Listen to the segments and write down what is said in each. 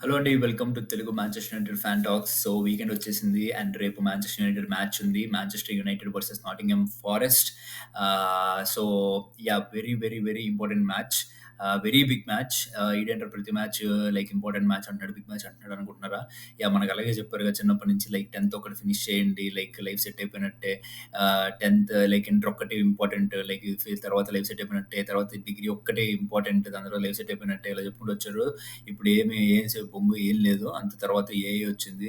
Hello అండి. Welcome to Telugu Manchester United fan talks. So, weekend వచ్చేసింది and రేపు Manchester United match ఉంది. Manchester United versus Nottingham Forest. So, yeah! Very, very, very important match. Very big match. ఈడేంట్రా ప్రతి match like important match అంటున్నాడు, big match అంటున్నాడు అనుకుంటున్నారా? Yeah! మనకు అలాగే చెప్పారుగా చిన్నప్పటి నుంచి లైక్ 10థ్ ఒకటి ఫినిష్ చేయండి. లైక్ లైఫ్ సెట్ అయిపోయినట్టే. 10థ్ లైక్ ఇంటర్ ఒక్కటి ఇంపార్టెంట్. లైక్ తర్వాత లైఫ్ సెట్ అయిపోయినట్టే. తర్వాత డిగ్రీ ఒక్కటే ఇంపార్టెంట్. దాని తర్వాత లైఫ్ సెట్ అయిపోయినట్టే ఇలా చెప్పుకుంటూ వచ్చారు. ఇప్పుడు ఏం బొంగు ఏం లేదు. అంత తర్వాత ఏఐ వచ్చింది.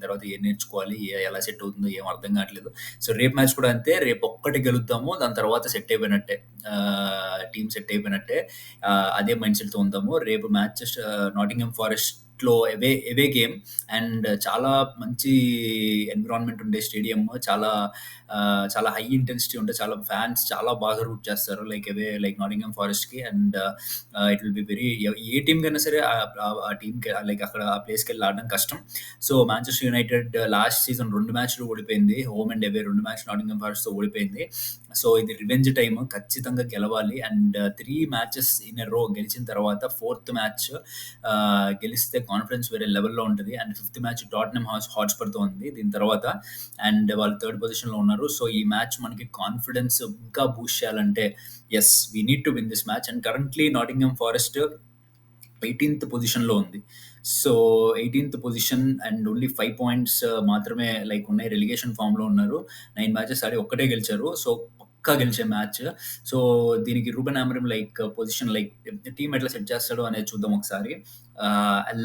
తర్వాత ఏం నేర్చుకోవాలి, ఎలా సెట్ అవుతుందో ఏం అర్థం కావట్లేదు. సో రేపు మ్యాచ్ కూడా అంతే. రేపు ఒక్కటి గెలుద్దాము. దాని తర్వాత సెట్ అయిపోయినట్టే. టీమ్ సెట్ అయిపోయినట్టే. అదే మైండ్ సెట్‌తో ఉందాము. రేపు మ్యాచెస్ నాటింఘమ్ ఫారెస్ట్‌లో అవే గేమ్ అండ్ చాలా మంచి ఎన్విరాన్మెంట్ ఉండే స్టేడియం. చాలా హై ఇంటెన్సిటీ ఉంటే చాలా ఫ్యాన్స్ చాలా బాగా రూట్ చేస్తారు. లైక్ నాటింఘమ్ ఫారెస్ట్‌కి and it will be very ఏ టీమ్‌కైనా సరే ఆ టీమ్‌కి లైక్ అక్కడ ఆ ప్లేస్‌కెళ్ళి ఆడడం కష్టం. సో, మాంచెస్టర్ యునైటెడ్ లాస్ట్ సీజన్ 2 మ్యాచ్‌లు ఓడిపోయింది. హోమ్ అండ్ అవే 2 మ్యాచ్‌లు నాటింఘమ్ ఫారెస్ట్‌తో ఓడిపోయింది. సో, ఇది రివెంజ్ టైమ్. ఖచ్చితంగా గెలవాలి అండ్ 3 మ్యాచెస్ ఇన్ ఎ రో గెలిచిన తర్వాత ఫోర్త్ మ్యాచ్ గెలిస్తే కాన్ఫిడెన్స్ వేరే లెవెల్‌లో ఉంటది. అండ్ ఫిఫ్త్ మ్యాచ్ టాట్‌నమ్ హాట్‌స్పర్‌తో ఉంది దీని తర్వాత. అండ్ వాళ్ళు థర్డ్ పొజిషన్‌లో ఉన్నారు. సో, ఈ మ్యాచ్ మనకి కాన్ఫిడెన్స్ ఇంకా బూస్ట్ చేయాలంటే yes! We need to win this match and currently Nottingham Forest 18థ్ పొజిషన్‌లో ఉంది. సో, 18థ్ పొజిషన్ అండ్ ఓన్లీ 5 పాయింట్స్ మాత్రమే లైక్ ఉన్నాయి. రెలిగేషన్ ఫార్మ్‌లో ఉన్నారు. 9 మ్యాచెస్ ఆడి ఒక్కటే గెలిచారు. సో, పక్కా గెలిచే మ్యాచ్. సో, దీనికి Reuben Amorim like position like team ఎట్లా సెట్ చేస్తాడో అనేది చూద్దాం ఒకసారి.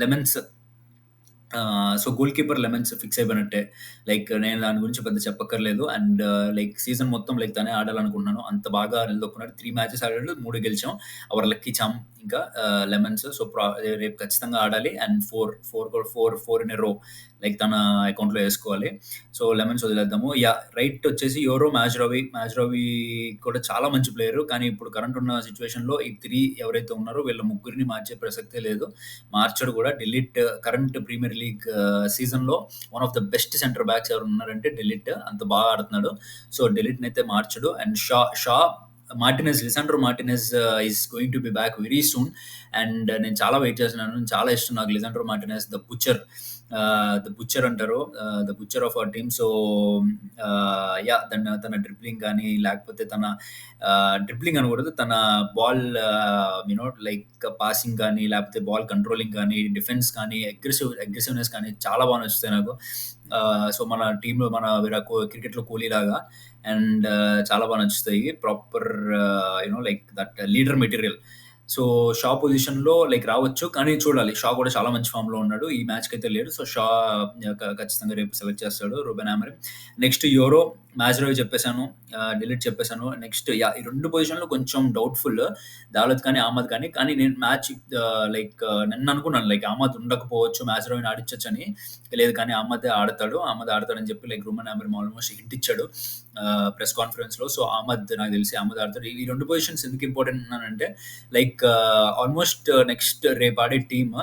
Lemons so, goal keeper lemons fix అయిపోయినట్టే. లైక్ నేను దాని గురించి పెద్ద చెప్పక్కర్లేదు. అండ్ లైక్ సీజన్ మొత్తం లైక్ తనే ఆడాలనుకుంటున్నాను. అంత బాగా నిలదొక్కున్నాడు. 3 మ్యాచెస్ ఆడాడు. 3 గెలిచాం. అవర్ లక్కీ చార్మ్ ఇంకా లెమన్స్. సో, రేపు ఖచ్చితంగా ఆడాలి. అండ్ 4 ఇన్ ఎ రో లైక్ తన అకౌంట్‌లో ఏసుకోవాలి. సో, లెమన్స్ వదిలేద్దాము. యాహ్! రైట్ వచ్చేసి యోరో మాజ్రావి. మాజ్రావి కూడా చాలా మంచి ప్లేయర్. కానీ ఇప్పుడు కరెంట్ ఉన్న సిట్యుయేషన్‌లో ఈ 3 ఎవరైతే ఉన్నారో వీళ్ళ ముగ్గురిని మార్చే ప్రసక్తే లేదు. మార్చడు కూడా. డెలిట్ కరెంట్ ప్రీమియర్ లీగ్ సీజన్‌లో one of the best centre backs ఎవరైనా ఉన్నారంటే డెలిట్. అంత బాగా ఆడుతున్నాడు. సో, డెలిట్‌నైతే మార్చడు. And Lisandro Martinez is going to be back very soon. And నేను చాలా వెయిట్ చేస్తున్నాను. చాలా ఇష్టం నాకు లిసాండ్రో మార్టినెజ్ ద బుచ్చర్ అంటారు. The butcher of our team. So, yeah! తన డ్రిబ్లింగ్ గాని లేకపోతే తన డ్రిబ్లింగ్ అనకూడదు. తన బాల్ లైక్ పాసింగ్ గాని, లేకపోతే బాల్ కంట్రోలింగ్ గాని, డిఫెన్స్ కానీ, అగ్రెసివ్‌నెస్ కానీ చాలా బాగా నచ్చుతాయి నాకు. సో, మన టీమ్‌లో మన క్రికెట్‌లో కోహ్లీలాగా అండ్ చాలా బాగా నచ్చుతాయి. Proper like that leader material. So, పొజిషన్‌లో లైక్ రావచ్చు. కానీ చూడాలి. కూడా చాలా మంచి ఫార్మ్‌లో ఉన్నాడు. ఈ మ్యాచ్‌కైతే లేడు. సో, ఖచ్చితంగా రేపు సెలెక్ట్ చేస్తాడు రూబెన్ అమోరిమ్. నెక్స్ట్ యూరో మాజ్రావి చెప్పేసాను. డెలిట్ చెప్పేసాను. Next yeah! ఈ 2 పొజిషన్‌లో కొంచెం డౌట్‌ఫుల్. దావత్ కానీ, అహ్మద్ కానీ నేను మ్యాచ్ లైక్ నిన్న అనుకున్నాను లైక్ అహ్మద్ ఉండకపోవచ్చు. మాజ్రావిని ఆడించొచ్చని. లేదు కానీ అహ్మద్ ఆడతాడని చెప్పి like Ruben Amorim almost hint ఇచ్చాడు. ప్రెస్ కాన్ఫరెన్స్‌లో. సో, నాకు తెలిసి అహ్మద్ ఆడతాడు. ఈ 2 పొజిషన్స్ ఎందుకు ఇంపార్టెంట్ అన్నానంటే లైక్ ఆల్మోస్ట్ నెక్స్ట్ రేపు ఆడే టీమ్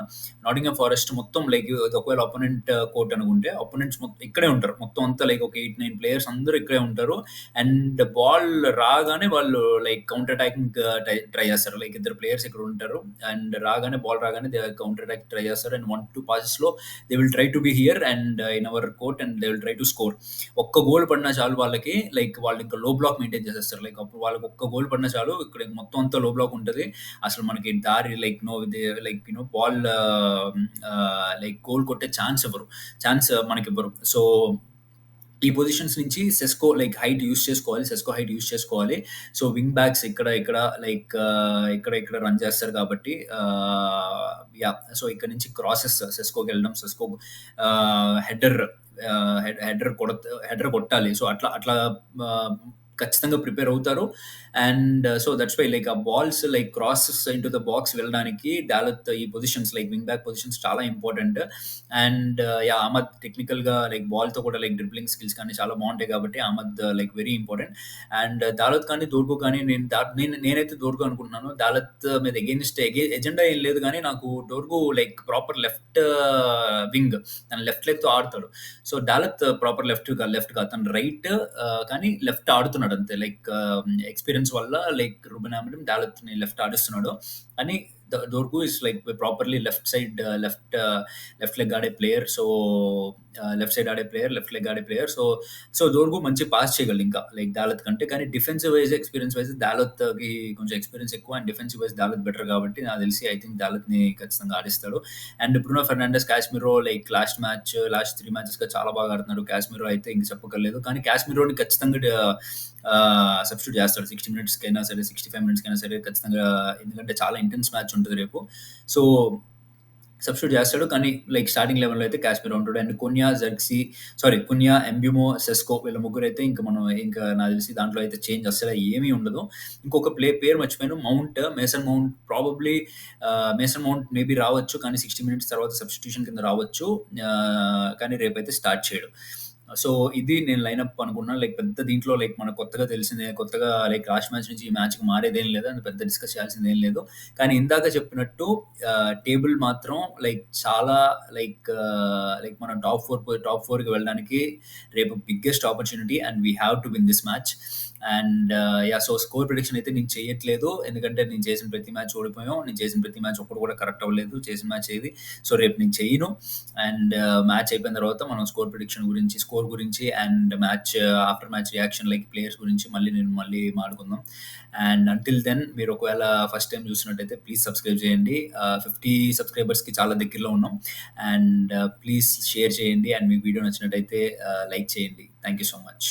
నాటింఘమ్ ఫారెస్ట్ మొత్తం లైక్ ఒకవేళ అపోనెంట్ కోర్ట్ అనుకుంటే అపోనెంట్స్ మొత్తం ఇక్కడే ఉంటారు. మొత్తం అంతా లైక్ ఒక 8, 9 ప్లేయర్స్ అందరూ ఇక్కడే ఉంటారు. అండ్ బాల్ రాగానే వాళ్ళు లైక్ కౌంటర్ అటాకింగ్ ట్రై చేస్తారు. లైక్ ఇద్దరు ప్లేయర్స్ ఇక్కడ ఉంటారు. అండ్ బాల్ రాగానే కౌంటర్ అటాక్ ట్రై చేస్తారు. అండ్ 1, 2 పాసెస్‌లో they will try to be here and in our court and they will try to score. ఒక్క గోల్ పడినా చాలు వాళ్ళకి లైక్ వాళ్ళు ఇంకా లో బ్లాక్ మెయింటైన్ చేసేస్తారు. లైక్ అప్పుడు వాళ్ళకి ఒక్క గోల్ పడినా చాలు ఇక్కడ మొత్తం అంతా లో బ్లాక్ ఉంటది. అసలు మనకి దారి బాల్ లైక్ గోల్ కొట్టే ఛాన్స్ మనకివ్వరు. సో, ఈ పొజిషన్స్ నుంచి సెస్కో హైట్ యూజ్ చేసుకోవాలి. సో, వింగ్ బ్యాక్స్ ఇక్కడ లైక్ ఇక్కడ రన్ చేస్తారు కాబట్టి యాహ్! సో, ఇక్కడ నుంచి సెస్కోకెళ్ళడం. సెస్కో హెడర్ హెడర్ కొట్టాలి. సో, అట్లా ఆహ్, ఖచ్చితంగా ప్రిపేర్ అవుతారు. And so, that's why like ఆ balls like crosses into the box వెళ్ళడానికి ఈ positions like wing back positions చాలా ఇంపార్టెంట్. And yeah! అహ్మద్ టెక్నికల్‌గా లైక్ బాల్‌తో కూడా లైక్ డ్రిబ్లింగ్ స్కిల్స్ కానీ చాలా బావుంటాయి కాబట్టి Amad like very important. And Dalot కానీ, దోర్గు కానీ నేనైతే దోర్గు అనుకుంటున్నాను. దాలత్ మీద ఎజెండా ఏం లేదు గానీ నాకు డోర్గు లైక్ ప్రాపర్ లెఫ్ట్ వింగ్ తన లెఫ్ట్ లెగ్‌తో ఆడతాడు. సో, డాలత్ ప్రాపర్ లెఫ్ట్ కాదు. తను రైట్ కానీ లెఫ్ట్ ఆడుతున్నాడు అంతే. లైక్ ఎక్స్‌పీరియన్స్ వల్ల లైక్ రూబెన్ అమోరిమ్ డాలత్‌ని లెఫ్ట్ ఆడిస్తున్నాడు. కానీ Dorgu is like properly left side left leg ఆడే ప్లేయర్. సో లెఫ్ట్ సైడ్ ఆడే ప్లేయర్, లెఫ్ట్ లెగ్ ఆడే ప్లేయర్. సో దోర్గు మంచి పాస్ చేయగలడు ఇంకా లైక్ దాలత్ కంటే. కానీ డిఫెన్సివ్ వైజ్ ఎక్స్పీరియన్స్ వైజ్ దాలత్కి కొంచెం ఎక్స్పీరియన్స్ ఎక్కువ and defensive wise Dalot better కాబట్టి నాకు తెలిసి ఐ థింక్ దాలత్ని ఖచ్చితంగా ఆడిస్తాడు. And Bruno Fernandes, Casemiro like last 3 మ్యాచెస్గా చాలా బాగా ఆడుతున్నాడు. కాశ్మీరో అయితే ఇంక చెప్పక్కర్లేదు. కానీ కాశ్మీరోని ఖచ్చితంగా సబ్స్టిట్యూట్ చేస్తాడు 60 మినిట్స్కైనా సరే, 65 మినిట్స్కైనా సరే ఖచ్చితంగా. ఎందుకంటే చాలా ఇంటెన్స్ మ్యాచ్ ఉంటుంది రేపు. సో సబ్స్టిట్యూట్ చేస్తాడు. కానీ లైక్ స్టార్టింగ్ లెవెల్‌లో అయితే కాశ్మీరో ఉంటాడు. అండ్ కున్యా, ఎంబ్యూమో, సెస్కో వీళ్ళ ముగ్గురైతే ఇంకా నాకు తెలిసి దాంట్లో అయితే చేంజ్ అస్సలు ఏమీ ఉండదు. ఇంకొక పేరు మర్చిపోయాను, mason mount. Probably mason mount maybe రావచ్చు, కానీ 60 మినిట్స్ తర్వాత సబ్స్టిట్యూషన్ కింద రావచ్చు. కానీ రేపైతే స్టార్ట్ చేయడు. సో ఇది నేను లైనప్ అనుకున్నాను. లైక్ పెద్ద దీంట్లో లైక్ మనకు కొత్తగా లైక్ లాస్ట్ మ్యాచ్ నుంచి ఈ మ్యాచ్‌కి మారేదేం లేదు. అండ్ పెద్ద డిస్కస్ చేయాల్సిందేం లేదు. కానీ ఇందాక చెప్పినట్టు టేబుల్ మాత్రం లైక్ చాలా లైక్ మనం టాప్ 4కి వెళ్ళడానికి రేపు biggest opportunity and we have to win this match. And so score prediction అయితే నేను చేయట్లేదు. ఎందుకంటే నేను చేసిన ప్రతి మ్యాచ్ ఓడిపోయాం. నేను చేసిన ప్రతి మ్యాచ్ ఒక్కటి కూడా కరెక్ట్ అవ్వలేదు చేసిన మ్యాచ్ ఏది. సో రేపు నేను చేయను. అండ్ మ్యాచ్ అయిపోయిన తర్వాత మనం స్కోర్ గురించి and after match reaction like players గురించి మళ్ళీ మాట్లాడుకుందాం. అండ్ అంటిల్ దెన్ మీరు ఒకవేళ ఫస్ట్ టైం చూసినట్టయితే ప్లీజ్ సబ్స్క్రైబ్ చేయండి. 50 సబ్స్క్రైబర్స్కి చాలా దగ్గరలో ఉన్నాం. అండ్ ప్లీజ్ షేర్ చేయండి. అండ్ మీ వీడియో నచ్చినట్టయితే లైక్ చేయండి. Thank you so much.